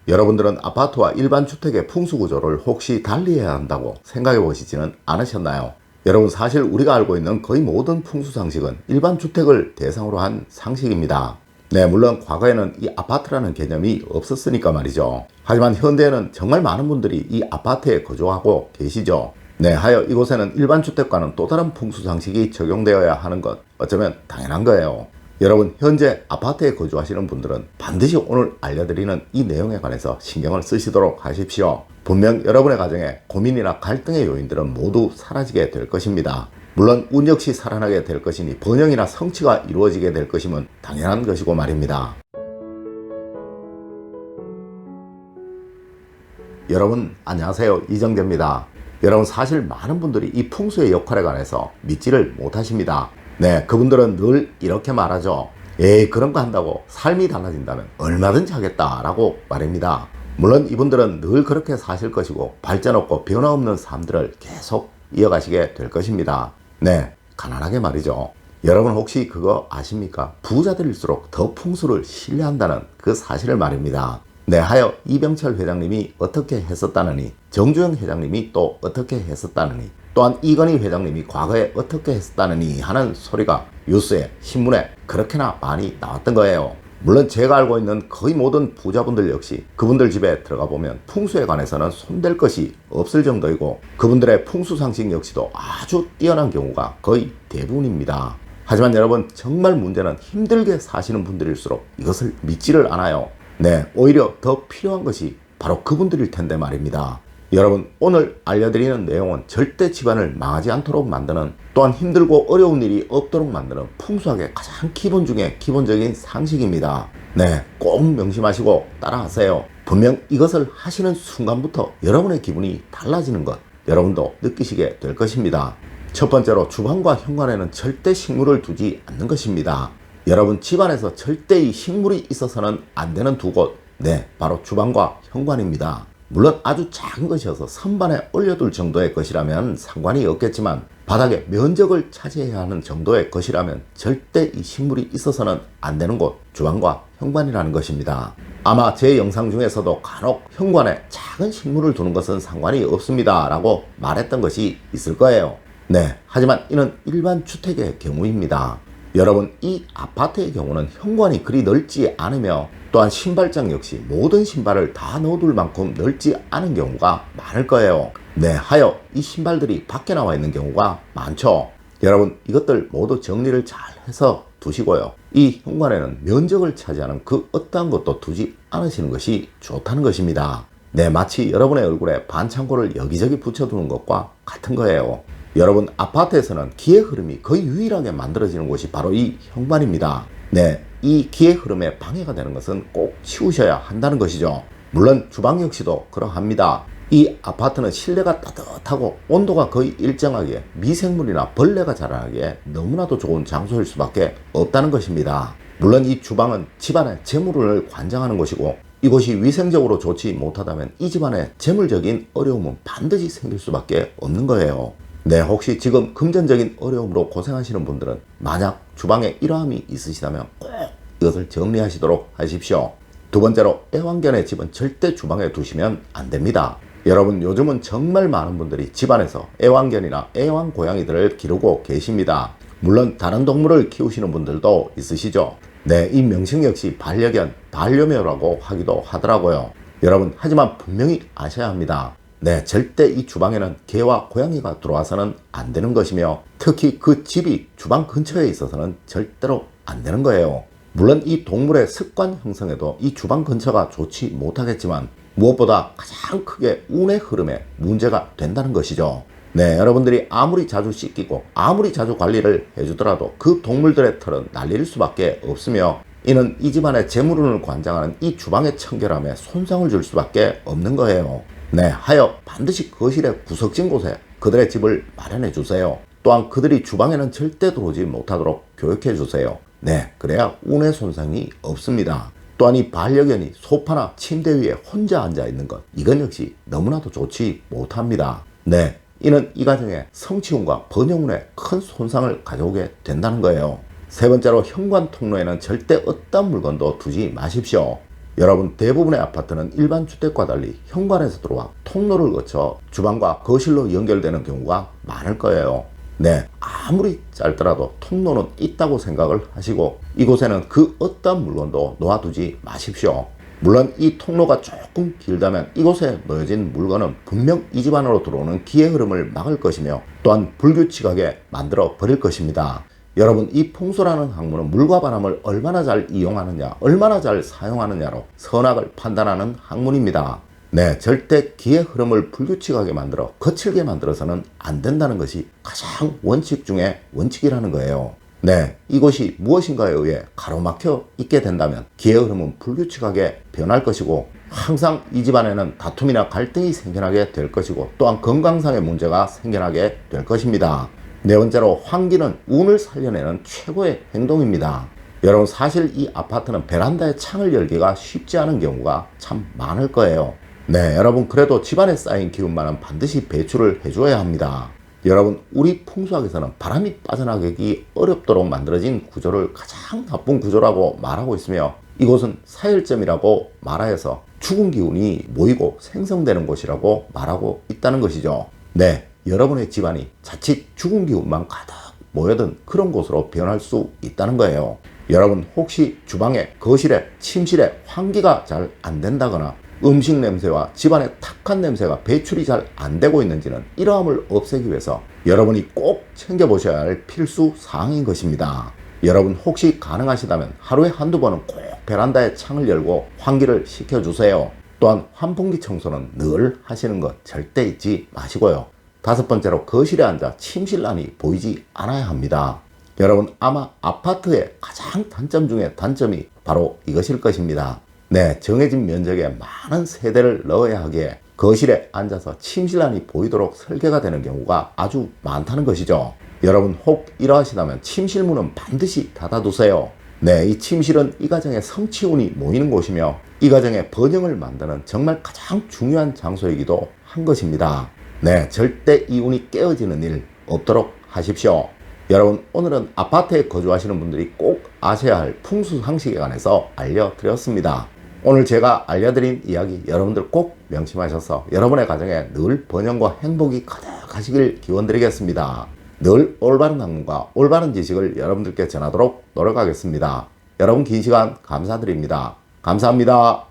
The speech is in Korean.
여러분들은 아파트와 일반 주택의 풍수구조를 혹시 달리해야 한다고 생각해 보시지는 않으셨나요? 여러분, 사실 우리가 알고 있는 거의 모든 풍수상식은 일반 주택을 대상으로 한 상식입니다. 네, 물론 과거에는 이 아파트라는 개념이 없었으니까 말이죠. 하지만 현대에는 정말 많은 분들이 이 아파트에 거주하고 계시죠. 네, 하여 이곳에는 일반 주택과는 또 다른 풍수상식이 적용되어야 하는 것, 어쩌면 당연한 거예요. 여러분, 현재 아파트에 거주하시는 분들은 반드시 오늘 알려드리는 이 내용에 관해서 신경을 쓰시도록 하십시오. 분명 여러분의 가정에 고민이나 갈등의 요인들은 모두 사라지게 될 것입니다. 물론 운 역시 살아나게 될 것이니 번영이나 성취가 이루어지게 될 것임은 당연한 것이고 말입니다. 여러분, 안녕하세요. 이정재입니다. 여러분, 사실 많은 분들이 이 풍수의 역할에 관해서 믿지를 못하십니다. 네, 그분들은 늘 이렇게 말하죠. 에이, 그런 거 한다고 삶이 달라진다면 얼마든지 하겠다라고 말입니다. 물론 이분들은 늘 그렇게 사실 것이고 발전 없고 변화 없는 삶들을 계속 이어가시게 될 것입니다. 네, 가난하게 말이죠. 여러분, 혹시 그거 아십니까? 부자들일수록 더 풍수를 신뢰한다는 그 사실을 말입니다. 네, 하여 이병철 회장님이 어떻게 했었다느니, 정주영 회장님이 또 어떻게 했었다느니, 또한 이건희 회장님이 과거에 어떻게 했었다느니 하는 소리가 뉴스에, 신문에 그렇게나 많이 나왔던 거예요. 물론 제가 알고 있는 거의 모든 부자분들 역시 그분들 집에 들어가 보면 풍수에 관해서는 손댈 것이 없을 정도이고, 그분들의 풍수상식 역시도 아주 뛰어난 경우가 거의 대부분입니다. 하지만 여러분, 정말 문제는 힘들게 사시는 분들일수록 이것을 믿지를 않아요. 네, 오히려 더 필요한 것이 바로 그분들일 텐데 말입니다. 여러분, 오늘 알려드리는 내용은 절대 집안을 망하지 않도록 만드는, 또한 힘들고 어려운 일이 없도록 만드는 풍수학의 가장 기본 중에 기본적인 상식입니다. 네, 꼭 명심하시고 따라하세요. 분명 이것을 하시는 순간부터 여러분의 기분이 달라지는 것, 여러분도 느끼시게 될 것입니다. 첫 번째로, 주방과 현관에는 절대 식물을 두지 않는 것입니다. 여러분, 집안에서 절대 이 식물이 있어서는 안 되는 두 곳, 네, 바로 주방과 현관입니다. 물론 아주 작은 것이어서 선반에 올려둘 정도의 것이라면 상관이 없겠지만, 바닥에 면적을 차지해야 하는 정도의 것이라면 절대 이 식물이 있어서는 안 되는 곳, 주방과 현관이라는 것입니다. 아마 제 영상 중에서도 간혹 현관에 작은 식물을 두는 것은 상관이 없습니다 라고 말했던 것이 있을 거예요. 네, 하지만 이는 일반 주택의 경우입니다. 여러분, 이 아파트의 경우는 현관이 그리 넓지 않으며, 또한 신발장 역시 모든 신발을 다 넣어둘 만큼 넓지 않은 경우가 많을 거예요. 네, 하여 이 신발들이 밖에 나와 있는 경우가 많죠. 여러분, 이것들 모두 정리를 잘 해서 두시고요. 이 현관에는 면적을 차지하는 그 어떠한 것도 두지 않으시는 것이 좋다는 것입니다. 네, 마치 여러분의 얼굴에 반창고를 여기저기 붙여두는 것과 같은 거예요. 여러분, 아파트에서는 기의 흐름이 거의 유일하게 만들어지는 곳이 바로 이 현관입니다. 네, 이 기의 흐름에 방해가 되는 것은 꼭 치우셔야 한다는 것이죠. 물론 주방 역시도 그러합니다. 이 아파트는 실내가 따뜻하고 온도가 거의 일정하기에 미생물이나 벌레가 자라나기에 너무나도 좋은 장소일 수밖에 없다는 것입니다. 물론 이 주방은 집안의 재물운을 관장하는 곳이고, 이곳이 위생적으로 좋지 못하다면 이 집안에 재물적인 어려움은 반드시 생길 수밖에 없는 거예요. 네, 혹시 지금 금전적인 어려움으로 고생하시는 분들은 만약 주방에 이러함이 있으시다면 꼭 이것을 정리하시도록 하십시오. 두 번째로, 애완견의 집은 절대 주방에 두시면 안 됩니다. 여러분, 요즘은 정말 많은 분들이 집안에서 애완견이나 애완고양이들을 기르고 계십니다. 물론 다른 동물을 키우시는 분들도 있으시죠. 네, 이 명칭 역시 반려견, 반려묘라고 하기도 하더라고요. 여러분, 하지만 분명히 아셔야 합니다. 네, 절대 이 주방에는 개와 고양이가 들어와서는 안 되는 것이며, 특히 그 집이 주방 근처에 있어서는 절대로 안 되는 거예요. 물론 이 동물의 습관 형성에도 이 주방 근처가 좋지 못하겠지만, 무엇보다 가장 크게 운의 흐름에 문제가 된다는 것이죠. 네, 여러분들이 아무리 자주 씻기고 아무리 자주 관리를 해주더라도 그 동물들의 털은 날릴 수밖에 없으며, 이는 이 집안의 재물운을 관장하는 이 주방의 청결함에 손상을 줄 수밖에 없는 거예요. 네, 하여 반드시 거실의 구석진 곳에 그들의 집을 마련해 주세요. 또한 그들이 주방에는 절대 들어오지 못하도록 교육해 주세요. 네, 그래야 운의 손상이 없습니다. 또한 이 반려견이 소파나 침대 위에 혼자 앉아 있는 것, 이건 역시 너무나도 좋지 못합니다. 네, 이는 이 가정의 성취운과 번영운에 큰 손상을 가져오게 된다는 거예요. 세 번째로, 현관 통로에는 절대 어떤 물건도 두지 마십시오. 여러분, 대부분의 아파트는 일반 주택과 달리 현관에서 들어와 통로를 거쳐 주방과 거실로 연결되는 경우가 많을 거예요. 네, 아무리 짧더라도 통로는 있다고 생각을 하시고 이곳에는 그 어떤 물건도 놓아두지 마십시오. 물론 이 통로가 조금 길다면 이곳에 놓여진 물건은 분명 이 집 안으로 들어오는 기의 흐름을 막을 것이며 또한 불규칙하게 만들어 버릴 것입니다. 여러분, 이 풍수라는 학문은 물과 바람을 얼마나 잘 이용하느냐, 얼마나 잘 사용하느냐로 선악을 판단하는 학문입니다. 네, 절대 기의 흐름을 불규칙하게 만들어 거칠게 만들어서는 안 된다는 것이 가장 원칙 중에 원칙이라는 거예요. 네, 이곳이 무엇인가에 의해 가로막혀 있게 된다면 기의 흐름은 불규칙하게 변할 것이고 항상 이 집안에는 다툼이나 갈등이 생겨나게 될 것이고 또한 건강상의 문제가 생겨나게 될 것입니다. 네 번째로, 환기는 운을 살려내는 최고의 행동입니다. 여러분, 사실 이 아파트는 베란다에 창을 열기가 쉽지 않은 경우가 참 많을 거예요. 네, 여러분, 그래도 집안에 쌓인 기운만은 반드시 배출을 해줘야 합니다. 여러분, 우리 풍수학에서는 바람이 빠져나가기 어렵도록 만들어진 구조를 가장 나쁜 구조라고 말하고 있으며 이곳은 사열점이라고 말하여서 죽은 기운이 모이고 생성되는 곳이라고 말하고 있다는 것이죠. 네, 여러분의 집안이 자칫 죽은 기운만 가득 모여든 그런 곳으로 변할 수 있다는 거예요. 여러분, 혹시 주방에, 거실에, 침실에 환기가 잘 안 된다거나 음식 냄새와 집안의 탁한 냄새가 배출이 잘 안 되고 있는지는 이러함을 없애기 위해서 여러분이 꼭 챙겨보셔야 할 필수 사항인 것입니다. 여러분, 혹시 가능하시다면 하루에 한두 번은 꼭 베란다에 창을 열고 환기를 시켜주세요. 또한 환풍기 청소는 늘 하시는 것 절대 잊지 마시고요. 다섯 번째로, 거실에 앉아 침실란이 보이지 않아야 합니다. 여러분, 아마 아파트의 가장 단점 중에 단점이 바로 이것일 것입니다. 네, 정해진 면적에 많은 세대를 넣어야 하기에 거실에 앉아서 침실란이 보이도록 설계가 되는 경우가 아주 많다는 것이죠. 여러분, 혹 이러하시다면 침실문은 반드시 닫아두세요. 네, 이 침실은 이 가정의 성취운이 모이는 곳이며 이 가정의 번영을 만드는 정말 가장 중요한 장소이기도 한 것입니다. 네, 절대 이 운이 깨어지는 일 없도록 하십시오. 여러분, 오늘은 아파트에 거주하시는 분들이 꼭 아셔야 할 풍수 상식에 관해서 알려드렸습니다. 오늘 제가 알려드린 이야기 여러분들 꼭 명심하셔서 여러분의 가정에 늘 번영과 행복이 가득하시길 기원드리겠습니다. 늘 올바른 학문과 올바른 지식을 여러분들께 전하도록 노력하겠습니다. 여러분, 긴 시간 감사드립니다. 감사합니다.